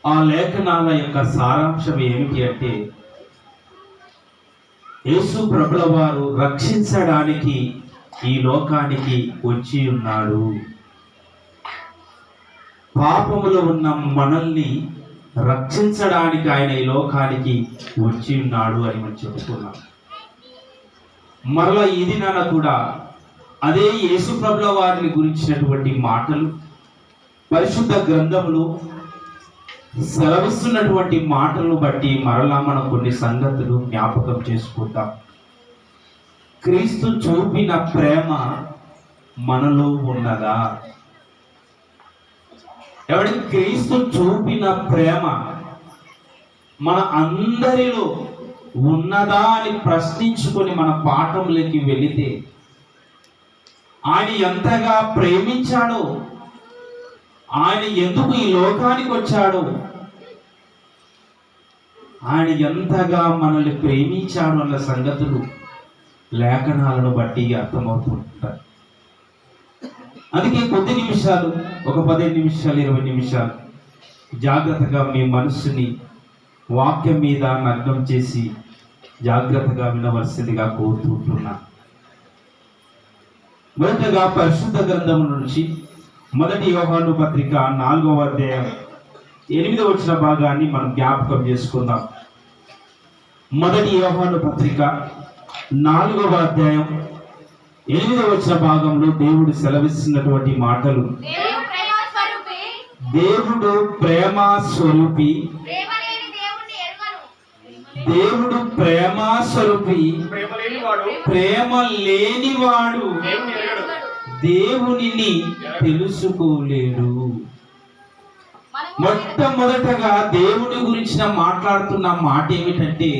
ఆ లేఖనాల యొక్క సారాంశం ఏమిటి అంటే, యేసు ప్రభుల వారు రక్షించడానికి ఈ లోకానికి వచ్చి ఉన్నాడు. పాపములో ఉన్న మనల్ని రక్షించడానికి ఆయన ఈ లోకానికి వచ్చి ఉన్నాడు అని మనం చెప్పుకున్నాం. మరలా ఈ దినాన కూడా అదే యేసు ప్రభుల వారిని గురించినటువంటి మాటలు పరిశుద్ధ గ్రంథములు సెలవిస్తున్నటువంటి మాటలను బట్టి మరలా మనం కొన్ని సంగతులు జ్ఞాపకం చేసుకుంటాం. క్రీస్తు చూపిన ప్రేమ మనలో ఉన్నదా? ఎవరికి క్రీస్తు చూపిన ప్రేమ మన అందరిలో ఉన్నదా అని ప్రశ్నించుకొని మన పాఠంలోకి వెళితే, ఆయన ఎంతగా ప్రేమించాడో, ఆయన ఎందుకు ఈ లోకానికి వచ్చాడో, ఆయన ఎంతగా మనల్ని ప్రేమించాడు అన్న సంగతులు లేఖనాలను బట్టి అర్థమవుతుంటాయి. అందుకే కొద్ది నిమిషాలు, ఒక 15 నిమిషాలు 20 నిమిషాలు జాగ్రత్తగా మీ మనస్సుని వాక్యం మీద నగ్నం చేసి జాగ్రత్తగా వినవలసిందిగా కోరుతుంటున్నా. మొదటగా పరిశుద్ధ గ్రంథం నుంచి మొదటి యోహాను పత్రిక 4వ అధ్యాయం 8వ వచన భాగాన్ని మనం జ్ఞాపకం చేసుకుందాం. మొదటి యోహాను పత్రిక 4వ అధ్యాయం 8వ వచన భాగంలో దేవుడు సెలవిస్తున్నటువంటి మాటలు, దేవుడు ప్రేమ స్వరూపి, దేవుడు ప్రేమ స్వరూపి, ప్రేమ లేనివాడు దేవునిని తెలుసుకోలేడు. మొట్టమొదటగా దేవుడి గురించి మాట్లాడుతున్న మాట ఏమిటంటే,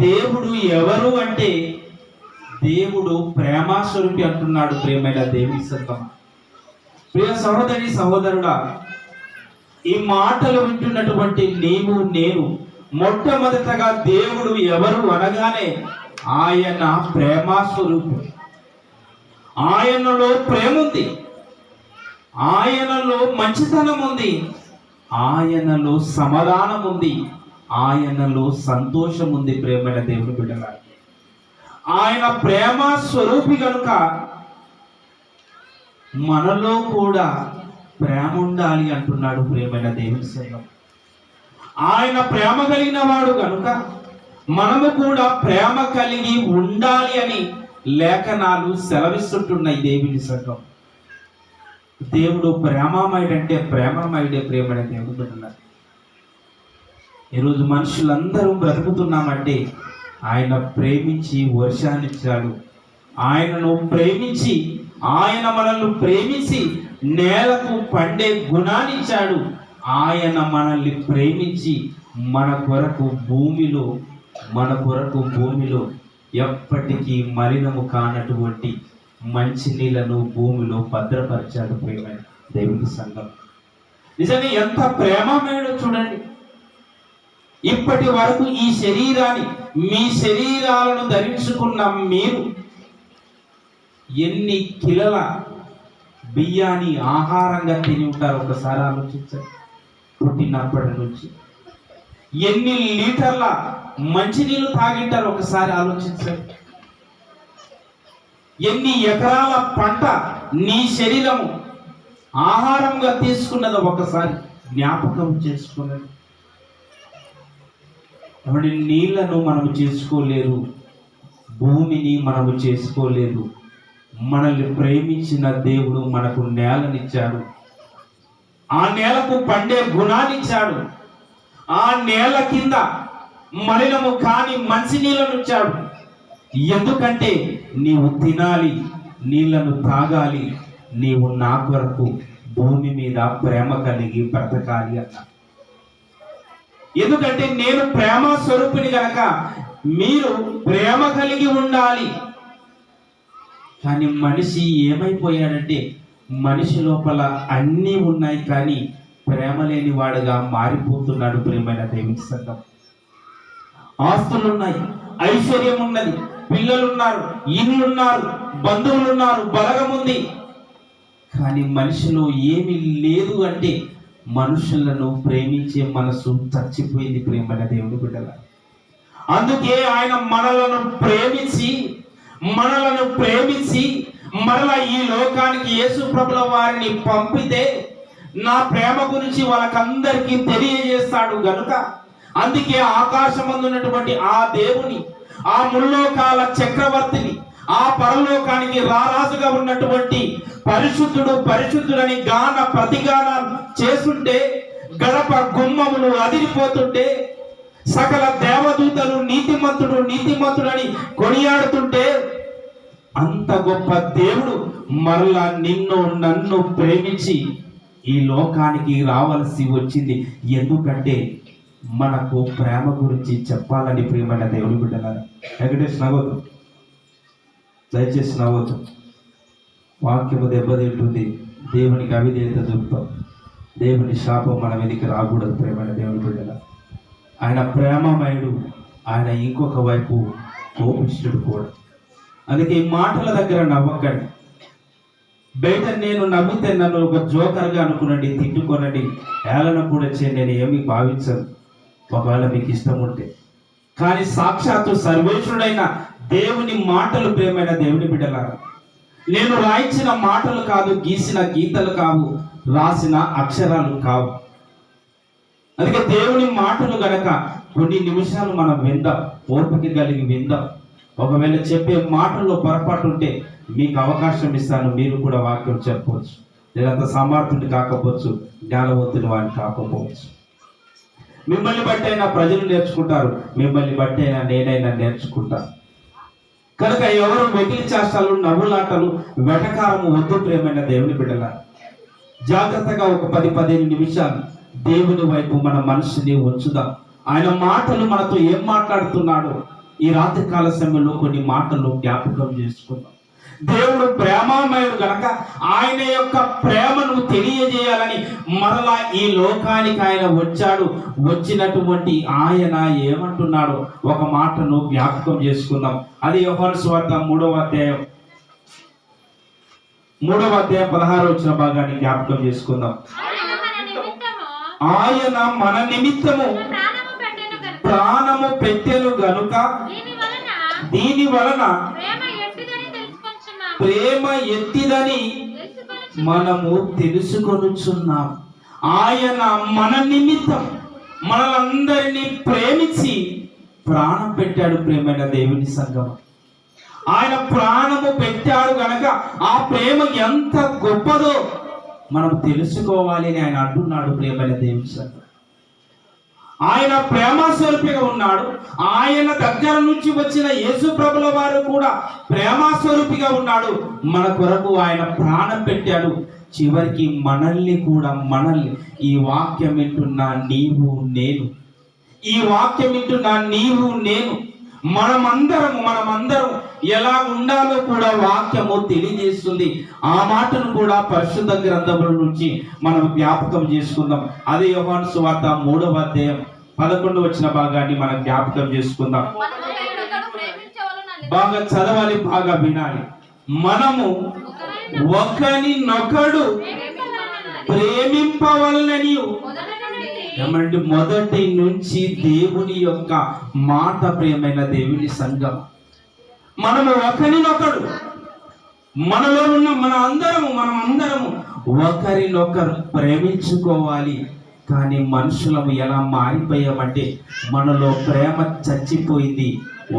దేవుడు ఎవరు అంటే దేవుడు ప్రేమ స్వరూపి అంటున్నాడు. ప్రేమైన దేవుని సంగమా, ప్రియ సహోదరి సహోదరుడా, ఈ మాటలు వింటున్నటువంటి నీవు నేను మొట్టమొదటగా దేవుడు ఎవరు అనగానే ఆయన ప్రేమ స్వరూపి. ఆయనలో ప్రేమ ఉంది, ఆయనలో మంచితనం ఉంది, ఆయనలో సమాధానం ఉంది, ఆయనలో సంతోషం ఉంది. ప్రేమైన దేవుని బిడ్డలారా, ఆయన ప్రేమ స్వరూపి కనుక మనలో కూడా ప్రేమ ఉండాలి అంటున్నాడు. ప్రేమైన దేవుని సంగం, ఆయన ప్రేమ కలిగిన వాడు కనుక మనము కూడా ప్రేమ కలిగి ఉండాలి అని లేఖనాలు సెలవిస్తుంటున్నాయి. దేవుని సంగం, దేవుడు ప్రేమమయుడంటే ప్రేమమయుడే. ప్రేమైన దేవుడు బిడ్డలారా, ఈరోజు మనుషులందరూ బ్రతుకుతున్నామంటే ఆయన ప్రేమించి వర్షాన్నిచ్చాడు. ఆయనను ప్రేమించి, ఆయన మనల్ని ప్రేమించి నేలకు పండే గుణాన్నిచ్చాడు. ఆయన మనల్ని ప్రేమించి మన కొరకు భూమిలో ఎప్పటికీ మలినము కానటువంటి మంచి నీళ్లను భూమిలో భద్రపరిచాడు. ప్రేమైన దేవుని సంఘం, నిజంగా ఎంత ప్రేమమేడో చూడండి. ఇప్పటి వరకు ఈ శరీరాన్ని, మీ శరీరాలను ధరించుకున్న మీరు ఎన్ని కిలోల బియ్యాన్ని ఆహారంగా తిని ఉంటారు ఒకసారి ఆలోచించండి. పుట్టినప్పటి నుంచి ఎన్ని లీటర్ల మంచినీళ్ళు తాగింటారు ఒకసారి ఆలోచించండి. ఎన్ని ఎకరాల పంట నీ శరీరము ఆహారంగా తీసుకున్నదో ఒకసారి జ్ఞాపకం చేసుకున్నది. కాబట్టి నీళ్లను మనము చేసుకోలేరు, భూమిని మనము చేసుకోలేదు. మనల్ని ప్రేమించిన దేవుడు మనకు నేలనిచ్చాడు, ఆ నేలకు పండే గుణాన్నిచ్చాడు, ఆ నేల కింద మలినము కాని మంచి నీళ్లను ఇచ్చాడు. ఎందుకంటే నీవు తినాలి, నీళ్లను తాగాలి, నీవు నా కొరకు భూమి మీద ప్రేమ కలిగి బ్రతకాలి అన్న. ఎందుకంటే నేను ప్రేమ స్వరూపిణి గనక మీరు ప్రేమ కలిగి ఉండాలి. కానీ మనిషి ఏమైపోయాడంటే, మనిషి లోపల అన్నీ ఉన్నాయి కానీ ప్రేమ లేని వాడుగా మారిపోతున్నాడు. ప్రేమైన దేవుని సంఘం, ఆస్తులున్నాయి, ఐశ్వర్యం ఉన్నది, పిల్లలున్నారు, ఇల్లున్నారు, బంధువులున్నారు, బలగం ఉంది, కానీ మనిషిలో ఏమీ లేదు అంటే మనుషులను ప్రేమించే మనసు చచ్చిపోయింది ప్రేమైన దేవుని బిడ్డల. అందుకే ఆయన మనలను ప్రేమించి మరలా ఈ లోకానికి యేసు ప్రభుల వారిని పంపితే నా ప్రేమ గురించి వాళ్ళకందరికీ తెలియజేస్తాడు గనుక, అందుకే ఆకాశమందున్నటువంటి ఆ దేవుని, ఆ ముల్లోకాల చక్రవర్తిని, ఆ పరలోకానికి రారాజుగా ఉన్నటువంటి పరిశుద్ధుడని గాన ప్రతిగానాలు చేస్తుంటే, గడప గుమ్మములు అదిరిపోతుంటే, సకల దేవదూతలు నీతిమంతుడని కొనియాడుతుంటే, అంత గొప్ప దేవుడు మరలా నన్ను ప్రేమించి ఈ లోకానికి రావాల్సి వచ్చింది. ఎందుకంటే మనకు ప్రేమ గురించి చెప్పాలని ప్రియమైన దేవుని బిడ్డలారా. వెంకటేష్ నవ్వద్దు, దయచేసి నవ్వద్దు. వాక్యము దెబ్బతింటుంది, దేవునికి అవిధేయత చూపుతాం, దేవుని శాపం మన మీదకి రాకూడదు ప్రియమైన దేవుని బిడ్డల. ఆయన ప్రేమమయుడు, ఆయన ఇంకొక వైపు కోపిష్ఠుడు కూడా. అందుకే ఈ మాటల దగ్గర నవ్వకండి. బయట నేను నవ్వితే నన్ను ఒక జోకర్గా అనుకునండి, తిట్టుకోనండి, ఏళన కూడా చేయండి, నేను ఏమీ భావించను ఒకవేళ మీకు ఇష్టం ఉంటే. కానీ సాక్షాత్తు సర్వేశ్వరుడైన దేవుని మాటలు ప్రేమైన దేవుని బిడ్డలారా, నేను రాయించిన మాటలు కాదు, గీసిన గీతలు కావు, రాసిన అక్షరాలు కావు. అందుకే దేవుని మాటలు గనక కొన్ని నిమిషాలు మనం విందాం, ఓపిక కలిగి విందాం. ఒకవేళ చెప్పే మాటల్లో పొరపాటు ఉంటే మీకు అవకాశం ఇస్తాను, మీరు కూడా వాక్యం చెప్పవచ్చు. నేనంత సమర్థుని కాకపోవచ్చు, జ్ఞానవంతుని వాడిని కాకపోవచ్చు. మిమ్మల్ని బట్టి అయినా ప్రజలు నేర్చుకుంటారు, మిమ్మల్ని బట్టి అయినా నేనైనా నేర్చుకుంటాను. కనుక ఎవరు వెకిలి చేష్టాలు, నవ్వులాటలు, వెటకారము వద్దు ప్రియమైన దేవుని బిడ్డల. జాగ్రత్తగా ఒక 10-15 నిమిషాలు దేవుని వైపు మన మనసుని ఉంచుదాం. ఆయన మాటలు మనతో ఏం మాట్లాడుతున్నాడో ఈ రాత్రి కాల సమయంలో కొన్ని మాటలు జ్ఞాపకం చేసుకుందాం. దేవుడు ప్రేమమయుడు గనక ఆయన యొక్క ప్రేమను తెలియజేయాలని మరలా ఈ లోకానికి ఆయన వచ్చాడు. వచ్చినటువంటి ఆయన ఏమంటున్నాడో ఒక మాటను జ్ఞాపకం చేసుకుందాం. అది యోహాను సువార్త 3వ అధ్యాయం 16వ భాగాన్ని జ్ఞాపకం చేసుకుందాం. ఆయన మన నిమిత్తము ప్రాణము పెట్టెను గనుక దీని వలన ప్రేమ ఎట్టిదని మనము తెలుసుకొనుచున్నాం. ఆయన మన నిమిత్తం మనలందరినీ ప్రేమించి ప్రాణం పెట్టాడు ప్రేమైన దేవుని సంగమం. ఆయన ప్రాణము పెట్టాడు గనక ఆ ప్రేమ ఎంత గొప్పదో మనం తెలుసుకోవాలి అని ఆయన అంటున్నాడు ప్రేమైన దేవుని సంగమం. ఆయన ప్రేమస్వరూపిగా ఉన్నాడు. ఆయన దగ్గర నుంచి వచ్చిన యేసు ప్రభుల వారు కూడా ప్రేమస్వరూపిగా ఉన్నాడు. మన కొరకు ఆయన ప్రాణం పెట్టాడు. చివరికి మనల్ని ఈ వాక్యం వింటున్నా నీవు నేను మనమందరం ఎలా ఉండాలో కూడా వాక్యము తెలియజేస్తుంది. ఆ మాటను కూడా పరిశుద్ధ గ్రంథముల నుంచి మనం జ్ఞాపకం చేసుకుందాం. అదే యోహాను సువార్త 3వ అధ్యాయం 11వ భాగాన్ని మనం జ్ఞాపకం చేసుకుందాం. బాగా చదవాలి, బాగా వినాలి. మనము ఒకరినొకడు ప్రేమింపవలనని ఏమంటే మొదటి నుంచి దేవుని యొక్క మాట ప్రియమైన దేవుని సంఘం. మనము ఒకరినొకడు, మనలో ఉన్న మనమందరము ఒకరినొకరు ప్రేమించుకోవాలి. కానీ మనుషులము ఎలా మారిపోయామంటే మనలో ప్రేమ చచ్చిపోయింది.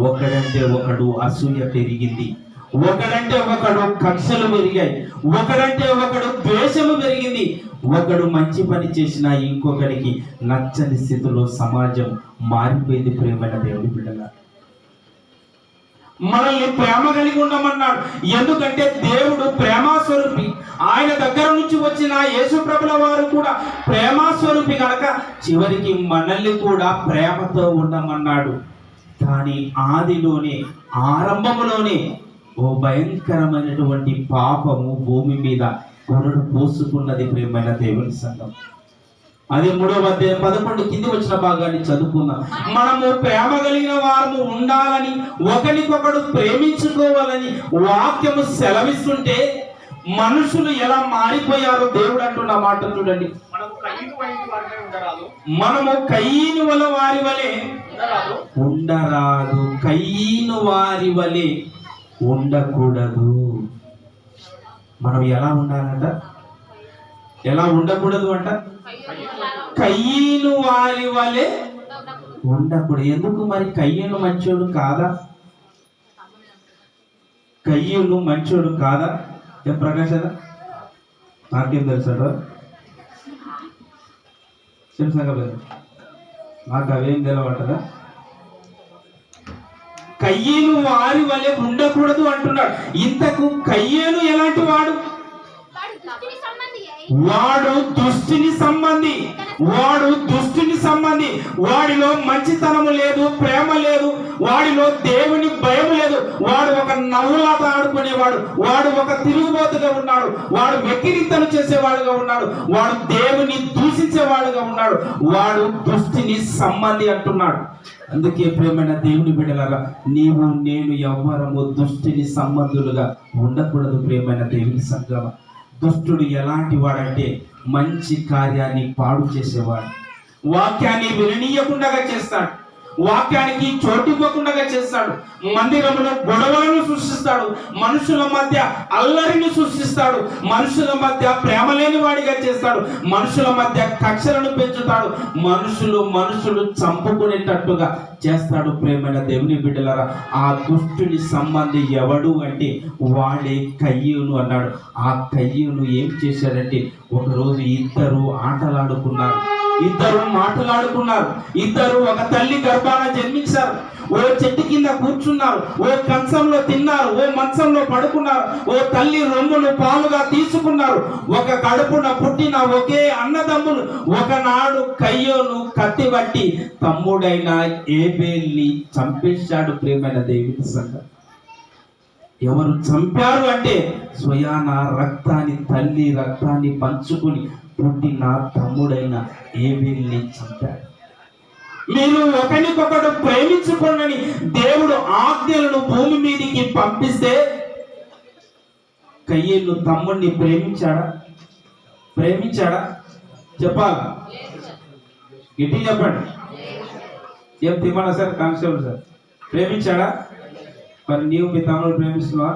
ఒకడంటే ఒకడు అసూయ పెరిగింది, ఒకడంటే ఒకడు కక్షలు పెరిగాయి, ఒకడంటే ఒకడు ద్వేషము పెరిగింది. ఒకడు మంచి పని చేసినా ఇంకొకరికి నచ్చని స్థితిలో సమాజం మారిపోయింది ప్రేమైన దేవుడి బిడ్డల. మనల్ని ప్రేమ కలిగి ఉండమన్నాడు. ఎందుకంటే దేవుడు ప్రేమస్వరూపి. ఆయన దగ్గర నుంచి వచ్చిన యేసు ప్రభుల వారు కూడా ప్రేమస్వరూపి కనుక చివరికి మనల్ని కూడా ప్రేమతో ఉండమన్నాడు. కానీ ఆరంభములోనే ఓ భయంకరమైనటువంటి పాపము భూమి మీద కొరడు పోసుకున్నది ప్రేమైన దేవుని సంఘం. అది 3వ అధ్యాయం 11 కింది వచ్చిన భాగాన్ని చదువుకుందాం. మనము ప్రేమ కలిగిన వారము ఉండాలని, ఒకరికొకడు ప్రేమించుకోవాలని వాక్యము సెలవిస్తుంటే మనుషులు ఎలా మారిపోయారో దేవుడు అంటున్న మాట చూడండి. మనము మనము కయీను వారి వలె ఉండరాదు. కయీను వారి వలె ఉండకూడదు. మనం ఎలా ఉండాలంట? ఎలా ఉండకూడదు అంట? కయీను వారి వలె ఉండకూడదు. ఎందుకు మరి? కయ్యూను మంచోడు కాదా? కయ్యూను మంచోడు కాదా? ఏం ప్రకాశ్ అదా? నాకేం తెలుసాడు? తెలుసా కదా? నాకు అవేం తెలవటదా? కయ్యూను వారి వలె ఉండకూడదు అంటున్నాడు. ఇంతకు కయ్యూను ఎలాంటి వాడు? వాడు దుష్టుని సంబంధి. వాడు దుష్టుని సంబంధి. వాడిలో మంచితనము లేదు, ప్రేమ లేదు, వాడిలో దేవుని భయం లేదు. వాడు ఒక నవ్వులాట ఆడుకునేవాడు, వాడు ఒక తిరుగుబోతుగా ఉన్నాడు, వాడు వెక్కిరింతలు చేసేవాడుగా ఉన్నాడు, వాడు దేవుని దూషించేవాడుగా ఉన్నాడు. వాడు దుష్టుని సంబంధి అంటున్నాడు. అందుకే ప్రియమైన దేవుని బిడ్డలారా, నీవు నేను ఎవ్వరము దుష్టుని సంబంధులుగా ఉండకూడదు. ప్రియమైన దేవుని సంగమ, దుష్టుడు ఎలాంటి వాడంటే మంచి కార్యాన్ని పాడు చేసేవాడు, వాక్యాన్ని విననీయకుండా చేస్తాడు, వాక్యానికి చోటివ్వకుండా చేస్తాడు, మందిరంలో గొడవలను సృష్టిస్తాడు, మనుషుల మధ్య అల్లరిని సృష్టిస్తాడు, మనుషుల మధ్య ప్రేమ లేని వాడిగా చేస్తాడు, మనుషుల మధ్య కక్షలను పెంచుతాడు, మనుషులు చంపుకునేటట్టుగా చేస్తాడు. ప్రేమైన దేవుని బిడ్డలారా, ఆ దుష్టుని సంబంధి ఎవడు అంటే వాడే కయ్యూను అన్నాడు. ఆ కయ్యూను ఏం చేశాడంటే, ఒకరోజు ఇద్దరు ఆటలాడుకున్నారు, ఇద్దరు మాటలాడుకున్నారు, ఇద్దరు ఒక తల్లి గర్భాన జన్మించారు, ఓ చెట్టు కింద కూర్చున్నారు, ఓ కంచంలో తిన్నారు, ఓ మంచంలో పడుకున్నారు, ఓ తల్లి రొమ్మును పాలుగా తీసుకున్నారు. ఒక కడుపున పుట్టిన ఒకే అన్నదమ్ములు. ఒకనాడు కయ్యూను కత్తి బట్టి తమ్ముడైన ఏబేల్ని చంపేశాడు. ప్రియమైన దేవుని సంగతి, ఎవరు చంపారు అంటే స్వయాన రక్తాన్ని, తల్లి రక్తాన్ని పంచుకుని పుట్టిన తమ్ముడైన ఏబేల్ని చంపాడు. మీరు ఒకరికొకడు ప్రేమించుకోనని దేవుడు ఆజ్ఞలను భూమి మీదకి పంపిస్తే కయ్యూను తమ్ముడిని ప్రేమించాడా? చెప్పాలా? గట్టి చెప్పండి. ఏం తిమ్మన్నా సార్, కానిస్టేబుల్ సార్, ప్రేమించాడా? మరి నీవు మీ తమ్ముడు ప్రేమిస్తున్నావా?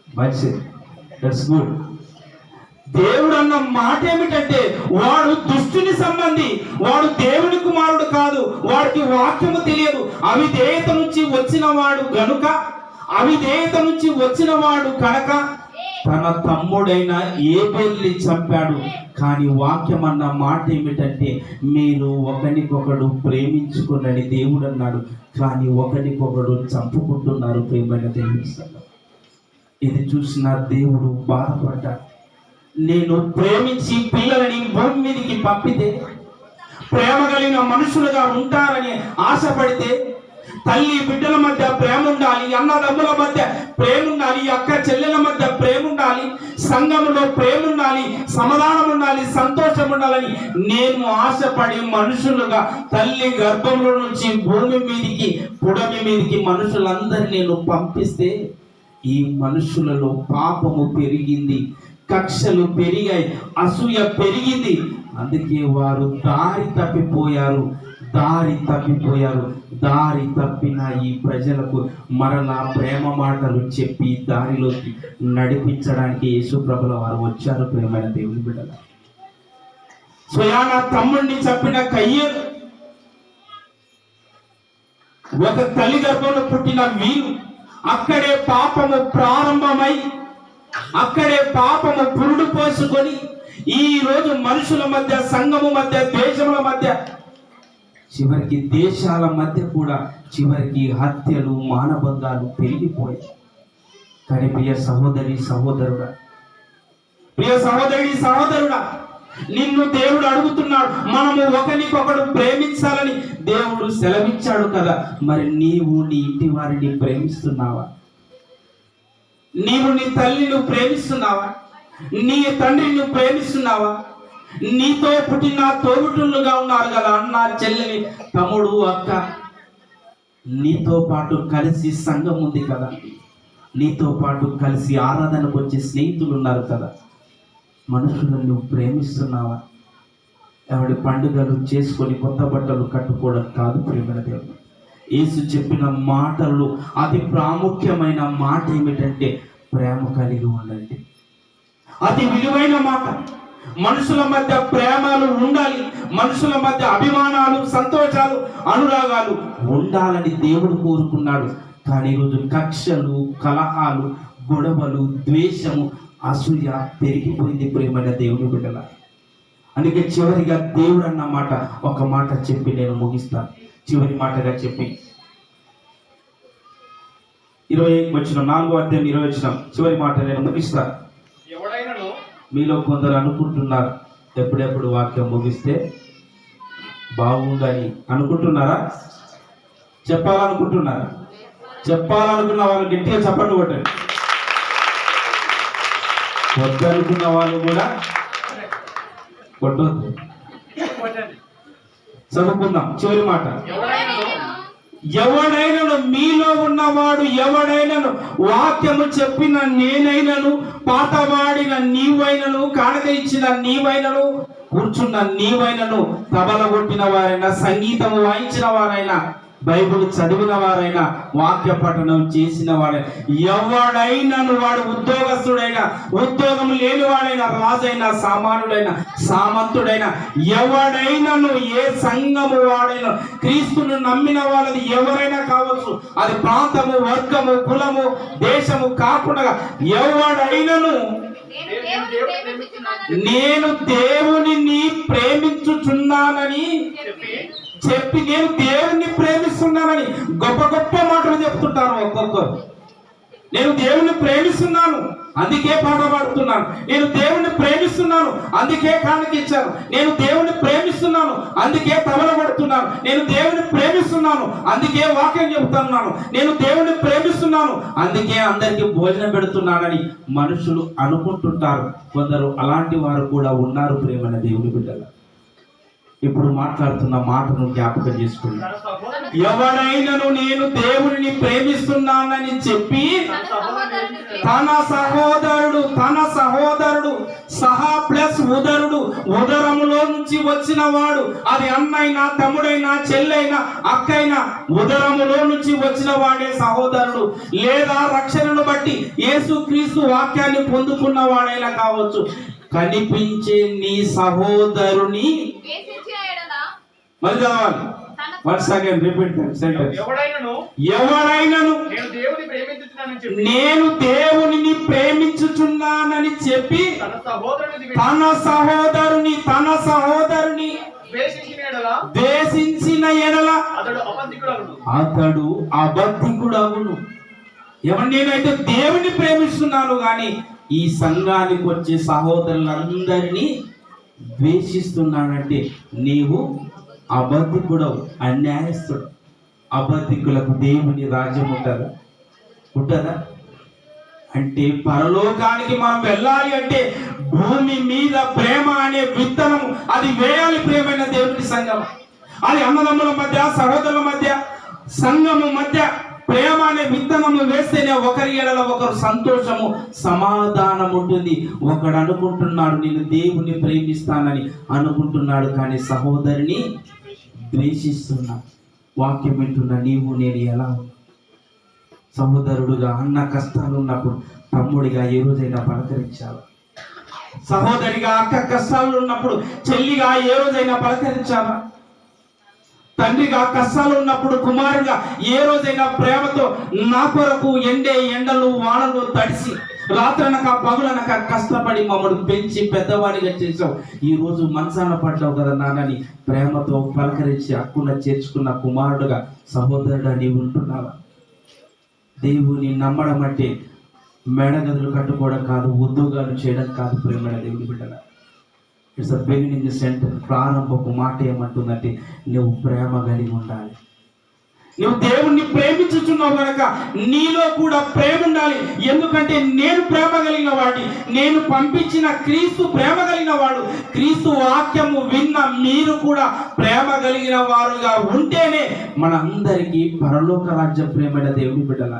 మంచిది, దట్స్ గుడ్. దేవుడు అన్న మాట ఏమిటంటే, వాడు దుష్టుని సంబంధి, వాడు దేవుని కుమారుడు కాదు, వాడికి వాక్యము తెలియదు. అవిధేయత నుంచి వచ్చినవాడు కనుక తన తమ్ముడైన ఏబేల్ని చంపాడు. కానీ వాక్యం అన్న మాట ఏమిటంటే, మీరు ఒకరికొకడు ప్రేమించుకున్నని దేవుడు అన్నాడు, కానీ ఒకరికొకడు చంపుకుంటున్నారు. ప్రేమైన దేవుని సంగతి, ఇది చూసిన దేవుడు బాధపడ్డాడు. నేను ప్రేమించి పిల్లలని భూమి మీదకి పంపితే, ప్రేమ కలిగిన మనుషులుగా ఉంటారని ఆశపడితే, తల్లి బిడ్డల మధ్య ప్రేమ ఉండాలి, అన్నదమ్ముల మధ్య ప్రేమ ఉండాలి, అక్క చెల్లెల మధ్య ప్రేమ ఉండాలి, సంఘములో ప్రేమ ఉండాలి, సమాధానం ఉండాలి, సంతోషం ఉండాలని నేను ఆశపడి మనుషులుగా తల్లి గర్భంలో నుంచి భూమి మీదకి, పుడమి మీదకి మనుషులందరినీ నేను పంపిస్తే, ఈ మనుషులలో పాపము పెరిగింది, కక్షలు పెరిగాయి, అసూయ పెరిగింది. అందుకే వారు దారి తప్పిపోయారు. దారి తప్పిన ఈ ప్రజలకు మరలా ప్రేమ మాటలు చెప్పి దారిలోకి నడిపించడానికి యేసుప్రభుల వారు వచ్చారు. ప్రేమైన దేవుని బిడ్డల, స్వయాన తమ్ముడిని చంపిన కయ్యూను, ఒక తల్లి గర్భంలో పుట్టిన వీరు, అక్కడే పాపము ప్రారంభమై, అక్కడే పాపము పురుడు పోసుకొని ఈ రోజు మనుషుల మధ్య, సంఘము మధ్య, దేశముల మధ్య, చివరికి దేశాల మధ్య కూడా చివరికి హత్యలు, మానభంగాలు పెరిగిపోయాయి. కానీ ప్రియ సహోదరి సహోదరుడా, నిన్ను దేవుడు అడుగుతున్నాడు. మనము ఒకరికొకడు ప్రేమించాలని దేవుడు సెలవిచ్చాడు కదా. మరి నీవు నీ ఇంటి వారిని ప్రేమిస్తున్నావా? నీవు నీ తల్లిని ప్రేమిస్తున్నావా? నీ తండ్రిని ప్రేమిస్తున్నావా? నీతో పుట్టిన తోబుట్టులుగా ఉన్నారు కదా, అన్న, చెల్లెలి, తమ్ముడు, అక్క, నీతో పాటు కలిసి సంఘం ఉంది కదా, నీతో పాటు కలిసి ఆరాధనకు వచ్చే స్నేహితులు ఉన్నారు కదా. మనుషులను నువ్వు ప్రేమిస్తున్నావా? ఆవిడ పండుగలు చేసుకొని కొత్త బట్టలు కట్టుకోవడం కాదు ప్రేమల దేవుడు. యేసు చెప్పిన మాటలు అతి ప్రాముఖ్యమైన మాట ఏమిటంటే ప్రేమ కలిగి ఉండండి. అతి విలువైన మాట. మనుషుల మధ్య ప్రేమలు ఉండాలి, మనుషుల మధ్య అభిమానాలు, సంతోషాలు, అనురాగాలు ఉండాలని దేవుడు కోరుకున్నాడు. కానీ ఈరోజు కక్షలు, కలహాలు, గొడవలు, ద్వేషము, అసూయ పెరిగిపోయింది ప్రేమైన దేవుని బిడ్డల. అందుకే చివరిగా దేవుడు అన్న మాట, ఒక మాట చెప్పి నేను ముగిస్తాను. చివరి మాటగా చెప్పి 4వ అధ్యాయం 20 వచనం చివరి మాట నేను ముగిస్తాను. మీలో కొందరు అనుకుంటున్నారు ఎప్పుడెప్పుడు వాక్యం ముగిస్తే బాగుందని అనుకుంటున్నారా? చెప్పాలనుకుంటున్నారా? చెప్పాలనుకున్న వాళ్ళు గట్టిగా చప్పట్లు కొట్టండి. వద్దనుకున్న వాళ్ళు కూడా కొట్టొద్దు. చదువుకుందాం చివరి మాట. ఎవడైనను మీలో ఉన్నవాడు ఎవడైనను వాక్యము చెప్పిన నేనైనను, పాతవాడిన నీవైనను, కానుక ఇచ్చిన నీవైనను, కూర్చున్న నీవైనను, తబల కొట్టిన వారైనా, సంగీతము వాయించిన వారైనా, బైబిల్ చదివిన వారైనా, వాక్య పఠనం చేసిన వారైనా, ఎవడైనను, వాడు ఉద్యోగస్తుడైనా, ఉద్యోగం లేని వాడైనా, రాజైనా, సామానుడైనా, సామంతుడైనా, ఎవడైనను, ఏ సంఘము వాడైనా, క్రీస్తును నమ్మిన వాళ్ళది ఎవరైనా కావచ్చు, అది ప్రాంతము, వర్గము, కులము, దేశము కాకుండా ఎవడైనను నేను దేవునిని ప్రేమించుచున్నానని చెప్పి, నేను దేవుణ్ణి ప్రేమిస్తున్నానని గొప్ప గొప్ప మాటలు చెప్తుంటారు ఒక్కొక్కరు. నేను దేవుణ్ణి ప్రేమిస్తున్నాను అందుకే పాట పాడుతున్నాను, నేను దేవుణ్ణి ప్రేమిస్తున్నాను అందుకే కానుక ఇచ్చాను, నేను దేవుణ్ణి ప్రేమిస్తున్నాను అందుకే తబల కొడుతున్నాను, నేను దేవుణ్ణి ప్రేమిస్తున్నాను అందుకే వాక్యం చెబుతున్నాను, నేను దేవుణ్ణి ప్రేమిస్తున్నాను అందుకే అందరికీ భోజనం పెడుతున్నానని మనుషులు అనుకుంటుంటారు. కొందరు అలాంటి వారు కూడా ఉన్నారు ప్రేమైన దేవుని బిడ్డల. ఇప్పుడు మాట్లాడుతున్న మాటను జ్ఞాపకం చేసుకోండి. ఎవడైనను నేను దేవుడిని ప్రేమిస్తున్నానని చెప్పి తన సహోదరుడు సహా ప్లస్ ఉదరుడు, ఉదరములో నుంచి వచ్చిన వాడు, అది అన్నైనా, తమ్ముడైనా, చెల్లైనా, అక్కైనా, ఉదరములో నుంచి వచ్చిన వాడే సహోదరుడు. లేదా రక్షణను బట్టి యేసుక్రీస్తు వాక్యాన్ని పొందుకున్న వాడైనా కావచ్చు. కనిపించే నీ సహోదరుని మరి చదవాలి. Once again repeat sentence. ఎవడైనను నేను దేవునిని ప్రేమించుచున్నానని చెప్పి తన సహోదరుని ద్వేషించిన ఎడల అతడు అబద్ధికుడగును. నేనైతే దేవుని ప్రేమిస్తున్నాను కానీ ఈ సంఘానికి వచ్చే సహోదరులందరినీ ద్వేషిస్తున్నానంటే నీవు అబద్ధికుడవు, అన్యాయస్తుడు. అబద్ధికులకు దేవుని రాజ్యం ఉంటుందా? అంటే పరలోకానికి మనం వెళ్ళాలి అంటే భూమి మీద ప్రేమ అనే విత్తనం అది వేయాలి ప్రేమైన దేవుని సంఘం. అది అన్నదమ్ముల మధ్య, సహోదరుల మధ్య, సంఘము మధ్య ప్రేమ అనే విత్తనము వేస్తేనే ఒకరి ఎడల ఒకరు సంతోషము, సమాధానం ఉంటుంది. ఒకడు అనుకుంటున్నాడు నేను దేవుణ్ణి ప్రేమిస్తానని అనుకుంటున్నాడు, కానీ సహోదరిని ద్వేషిస్తున్నా. వాక్యం వింటున్న నీవు నేను ఎలా ఉన్నా? సహోదరుడుగా అన్న కష్టాలు ఉన్నప్పుడు తమ్ముడిగా ఏ రోజైనా పలకరించావా? సహోదరిగా అక్క కష్టాలు ఉన్నప్పుడు చెల్లిగా ఏ రోజైనా పలకరించావా? తండ్రిగా కష్టాలు ఉన్నప్పుడు కుమారుగా ఏ రోజైనా ప్రేమతో నా కొరకు ఎండలు వానలు తడిసి రాత్రనక పగులనక కష్టపడి మమ్మల్ని పెంచి పెద్దవాడిగా చేసావు, ఈ రోజు మనసాన పడ్డావు కదా నాన్నని ప్రేమతో పలకరించి హక్కున చేర్చుకున్న కుమారుడుగా సహోదరుడా నీవు ఉంటున్నావా? దేవుని నమ్మడం అంటే మేడగదులు కట్టుకోవడం కాదు, ఉద్యోగాలు చేయడం కాదు ప్రేమైన దేవుని బిడ్డల. It's a beginning sentence. ప్రారంభపు మాట ఏమంటుందంటే నువ్వు ప్రేమ కలిగి ఉండాలి. నువ్వు దేవుణ్ణి ప్రేమించుచున్నావు కనుక నీలో కూడా ప్రేమ ఉండాలి. ఎందుకంటే నేను ప్రేమ కలిగిన వాడిని, నేను పంపించిన క్రీస్తు ప్రేమ కలిగిన వాడు. క్రీస్తు వాక్యము విన్న మీరు కూడా ప్రేమ కలిగిన వారుగా ఉంటేనే మన అందరికీ పరలోక రాజ్య ప్రేమైన దేవుని బిడ్డల.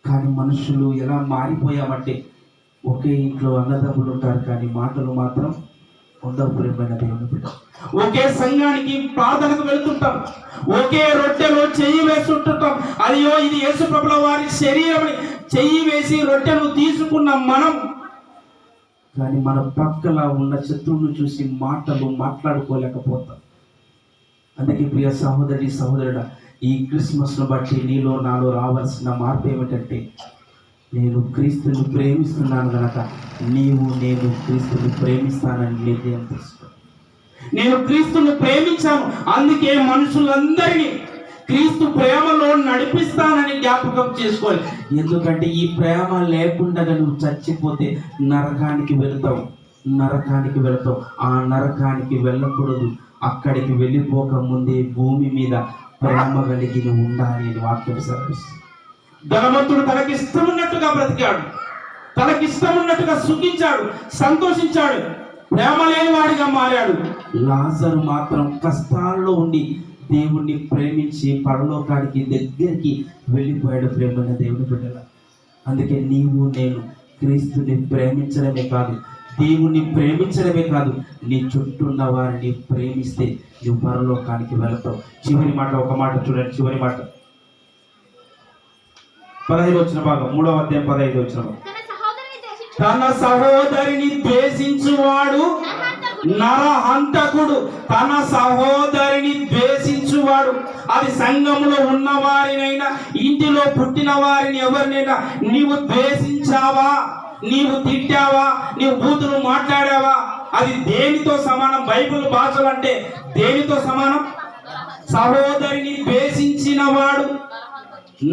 కానీ మనుషులు ఎలా మారిపోయామంటే ఒకే ఇంట్లో అన్నదమ్ములు ఉంటారు కానీ మాటలు మాత్రం ఉండవు ప్రియమైన దేవుని బిడ్డ. ఒకే సంఘానికి ప్రార్థనకు వెళ్తుంటాం, ఒకే రొట్టెలో చెయ్యి వేస్తుంటుంటాం. అయ్యో ఇది యేసు ప్రభుల వారి శరీరం చెయ్యి వేసి రొట్టెను తీసుకున్న మనం, కానీ మన పక్కల ఉన్న శత్రువును చూసి మాటలు మాట్లాడుకోలేకపోతాం. అందుకే ప్రియ సహోదరి సహోదరుడా, ఈ క్రిస్మస్ను బట్టి నీలో నాలో రావాల్సిన మార్పు ఏమిటంటే, నేను క్రీస్తుని ప్రేమిస్తున్నాను కనుక నేను క్రీస్తుని ప్రేమిస్తానని నిర్ణయం తీసుకో. నేను క్రీస్తుని ప్రేమించాను, అందుకే మనుషులందరినీ క్రీస్తు ప్రేమలో నడిపిస్తానని జ్ఞాపకం చేసుకోవాలి. ఎందుకంటే ఈ ప్రేమ లేకుండా నువ్వు చచ్చిపోతే నరకానికి వెళతావు. ఆ నరకానికి వెళ్ళకూడదు. అక్కడికి వెళ్ళిపోక ముందే భూమి మీద ప్రేమ కలిగి ఉండాలి అని వాక్యం సెలవిస్తుంది. ధనవంతుడు తనకిష్టమున్నట్టుగా బ్రతికాడు, తనకిష్టమున్నట్టుగా సుఖించాడు, సంతోషించాడు, ప్రేమ లేని వాడిగా మారాడు. లాజరు మాత్రం కష్టాల్లో ఉండి దేవుణ్ణి ప్రేమించి పరలోకానికి దగ్గరికి వెళ్ళిపోయాడు. ప్రేమైన దేవుని బిడ్డల, అందుకే నేను క్రీస్తుని ప్రేమించడమే కాదు, దేవుణ్ణి ప్రేమించడమే కాదు, నీ చుట్టూ ఉన్న వారిని ప్రేమిస్తే నువ్వు పరలోకానికి వెళతావు. చివరి మాట, ఒక మాట చూడండి, చివరి మాట 15 వచ్చిన భాగం, 3వ అధ్యాయం 15 వచ్చిన భాగం. తన సహోదరిని ద్వేషించువాడు నరహంతకుడు. తన సహోదరిని ద్వేషించువాడు, అది సంఘంలో ఉన్న వారినైనా ఇంటిలో పుట్టిన వారిని ఎవరినైనా నీవు ద్వేషించావా, నీవు తిట్టావా, నీవు బూతులు మాట్లాడావా, అది దేనితో సమానం? బైబిల్ భాషలు అంటే దేనితో సమానం? సహోదరిని ద్వేషించిన వాడు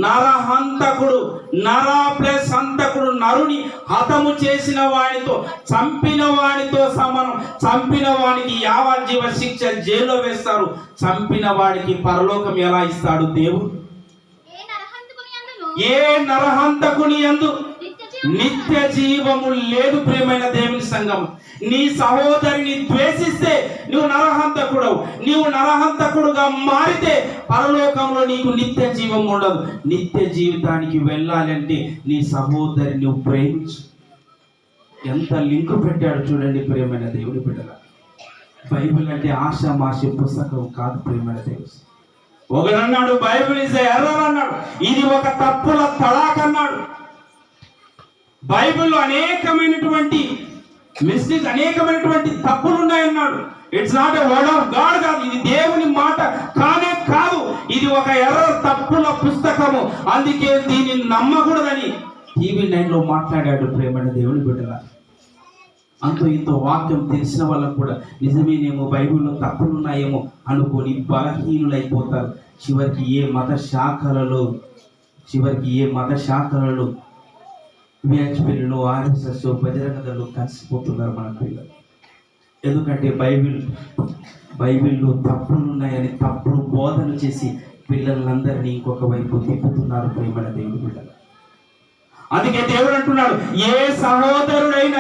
నరహంతకుడు. నర ప్లస్ హంతకుడు, నరుని హతము చేసిన వాడితో, చంపిన వాడితో సమానం. చంపిన వాడికి యావజ్జీవ శిక్ష, జైల్లో వేస్తారు. చంపిన వాడికి పరలోకం ఎలా ఇస్తాడు దేవుడు? ఏ నరహంతకుని యందు నిత్య జీవము లేదు. ప్రియమైన దేవుని సంఘం, నీ సహోదరిని ద్వేషిస్తే నువ్వు నరహంతకుడవు. నీవు నరహంతకుడుగా మారితే పరలోకంలో నీకు నిత్య జీవం ఉండదు. నిత్య జీవితానికి వెళ్ళాలంటే నీ సహోదరిని నువ్వు ప్రేమించు. ఎంత లింకు పెట్టాడు చూడండి ప్రియమైన దేవుని బిడ్డల. బైబిల్ అంటే ఆషామాషి పుస్తకం కాదు ప్రియమైన దేవుడు. ఒకడన్నాడు బైబిల్ ఇస్ ఎర్రర్ అన్నాడు, ఇది ఒక తప్పుల తడాక్ అన్నాడు. బైబిల్లో అనేకమైనటువంటి మిస్టేక్స్, అనేకమైనటువంటి తప్పులు ఉన్నాయన్నాడు. It's not a word of God కాదు, ఇది దేవుని మాట కానే కాదు, ఇది ఒక ఎర్రర్ తప్పుల పుస్తకము, అందుకే దీన్ని నమ్మకూడదని టీవీ 9లో మాట్లాడాడు. ప్రేమైన దేవుని బిడ్డల, అంతో ఇంతో వాక్యం తెలిసిన వాళ్ళకు కూడా నిజమేనేమో, బైబిల్లో తప్పులు ఉన్నాయేమో అనుకొని బలహీనులైపోతారు. చివరికి ఏ మత శాఖలలో విహెచ్పీలు, ఆర్ఎస్ఎస్, బజరంగదళు కలిసిపోతున్నారు మన పిల్లలు. ఎందుకంటే బైబిల్లో తప్పులు ఉన్నాయని తప్పుడు బోధన చేసి పిల్లలందరినీ ఇంకొక వైపు తిప్పుతున్నారు ప్రేమైన దేవుని బిడ్డలు. అందుకే దేవుడు అంటున్నాడు, ఏ సహోదరుడైనా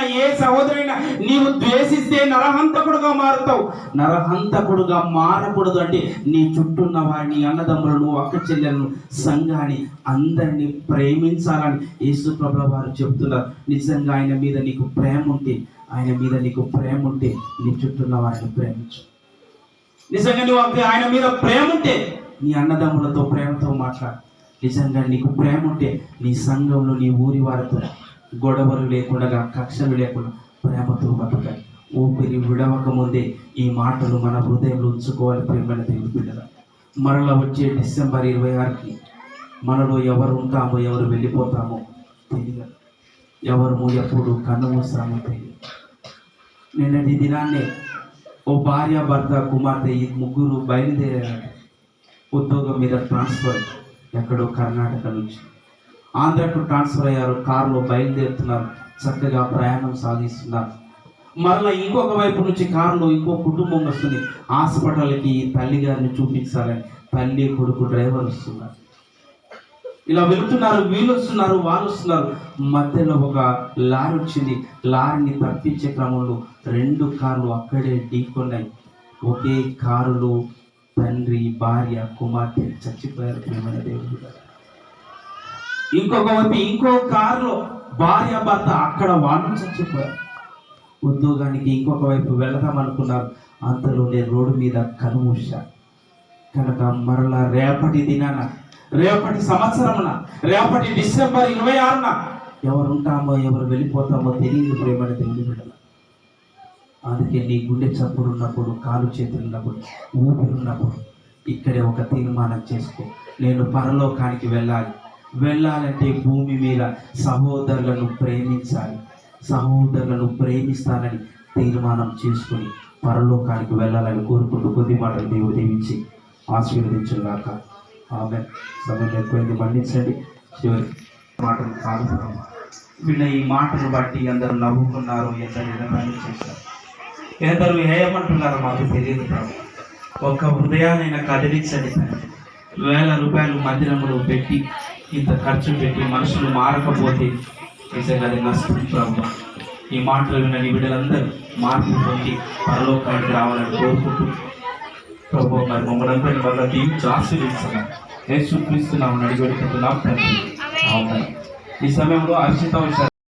నీవు ద్వేషిస్తే నరహంతకుడుగా మారుతావు. నరహంతకుడుగా మారకూడదు అంటే నీ చుట్టూన్న వారిని, అన్నదమ్ములను, అక్క చెల్లెలను, సంఘాన్ని అందరినీ ప్రేమించాలని యేసు ప్రభువు వారు చెప్తున్నారు. నిజంగా ఆయన మీద నీకు ప్రేమ ఉంటే నీ చుట్టూన్న వారిని ప్రేమించు. నిజంగా నువ్వు ఆయన మీద ప్రేమ ఉంటే నీ అన్నదమ్ములతో ప్రేమతో మాట్లాడు. నిజంగా నీకు ప్రేమ ఉంటే నీ సంఘంలో, నీ ఊరి వారితో గొడవలు లేకుండా, కక్షలు లేకుండా ప్రేమతో బతకాలి. ఊపిరి విడవక ముందే ఈ మాటలు మన హృదయంలో ఉంచుకోవాలి ప్రేమైన దేవుని బిడ్డల. మరలా వచ్చే డిసెంబర్ 26కి మనలో ఎవరు ఉంటామో, ఎవరు వెళ్ళిపోతామో తెలియదు, ఎవరు ఎప్పుడు కన్ను మూస్తామో తెలియదు. నిన్నటి దినాన్నే ఓ భార్య, భర్త, కుమార్తె ఈ ముగ్గురు బయలుదేరారు. ఉద్యోగం మీద ట్రాన్స్ఫర్, ఎక్కడో కర్ణాటక నుంచి ఆంధ్రకు ట్రాన్స్ఫర్ అయ్యారు. కారులో బయలుదేరుతున్నారు, చక్కగా ప్రయాణం సాగిస్తున్నారు. మరలా ఇంకొక వైపు నుంచి కారులో ఇంకో కుటుంబం వస్తుంది. హాస్పిటల్కి తల్లిగారిని చూపించాలని తల్లి, కొడుకు, డ్రైవర్ వస్తున్నారు. ఇలా వెళుతున్నారు, వీళ్ళు వస్తున్నారు, వాళ్ళు వస్తున్నారు. మధ్యలో ఒక లారీ వచ్చింది. లారీని తప్పించే క్రమంలో 2 కార్లు అక్కడే ఢీకొన్నాయి. ఒకే కారులో తండ్రి, భార్య, కుమార్తె చచ్చిపోయారు ప్రేమైన దేవుడు. ఇంకొక వైపు ఇంకో కారులో భార్య, భర్త, అక్కడ వాళ్ళు చచ్చిపోయారు. ఉద్యోగానికి ఇంకొక వైపు వెళదాం అనుకున్నారు. అంతలోనే రోడ్డు మీద కనుమూసా. కనుక మరలా రేపటి దినాన, రేపటి సంవత్సరమున, రేపటి డిసెంబర్ 26న ఎవరు ఉంటామో ఎవరు వెళ్ళిపోతామో తెలియదు ప్రేమని దేవుని బిడ్డలు. అందుకే నీ గుండె చప్పుడు ఉన్నప్పుడు, కాలు చేతులు ఉన్నప్పుడు, ఊపిరి ఉన్నప్పుడు ఇక్కడే ఒక తీర్మానం చేసుకో. నేను పరలోకానికి వెళ్ళాలంటే భూమి మీద సహోదరులను ప్రేమించాలి, సహోదరులను ప్రేమిస్తానని తీర్మానం చేసుకుని పరలోకానికి వెళ్ళాలని కోరుకుంటూ కొద్ది మాటలు దేవుడు దీవించి ఆశీర్వదించుగాక. ఆమె సమయం ఎక్కువైంది, మన్నించండి. చివరి మాటలు కాదు. విన్న ఈ మాటను బట్టి అందరూ నవ్వుకున్నారు, ఎందరు ఎగతాళి చేశారు, ఎందరు ఏమంటున్నారో మాకు తెలియదు ప్రభు. ఒక హృదయానైనా కదిలించండి. 1000 రూపాయలు మందిరంలో పెట్టి ఇంత ఖర్చు పెట్టి మనుషులు మారకపోతే నిజంగా అది నష్టం ప్రభు. ఈ మాటలు విన్న నీ బిడ్డలందరూ మార్పు పొంది పరలోకానికి రావాలని కోరుకుంటూ ప్రభు మరి మమ్మల్ని అందరినీ వల్ల దీవించి ఆశీర్వదిస్తున్నాం. యేసుక్రీస్తు నామమున అడిగి వేడుకుంటున్నాం తండ్రి. ఆమేన్. ఈ సమయంలో అర్చిత